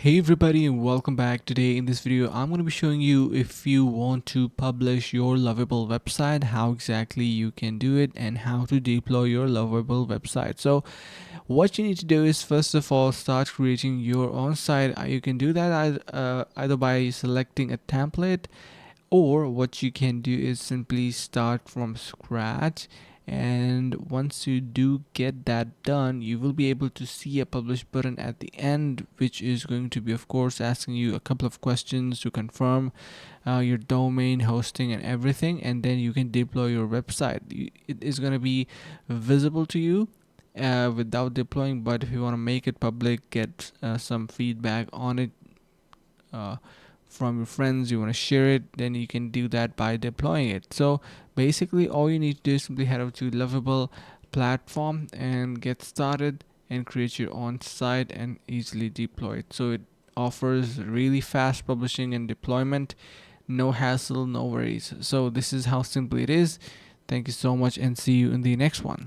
Hey everybody and welcome back. Today in this video I'm going to be showing you if you want to publish your Lovable website, how exactly you can do it and how to deploy your Lovable website. So what you need to do is first of all start creating your own site. You can do that either by selecting a template, or what you can do is simply start from scratch. And once you do get that done, you will be able to see a publish button at the end, which is going to be of course asking you a couple of questions to confirm your domain, hosting and everything, and then you can deploy your website. It is going to be visible to you without deploying, but if you want to make it public, get some feedback on it uh, from your friends, you want to share it, then you can do that by deploying it. So basically all you need to do is simply head over to Lovable platform and get started and create your own site and easily deploy it. So it offers really fast publishing and deployment, no hassle, no worries. So this is how simple it is. Thank you so much and see you in the next one.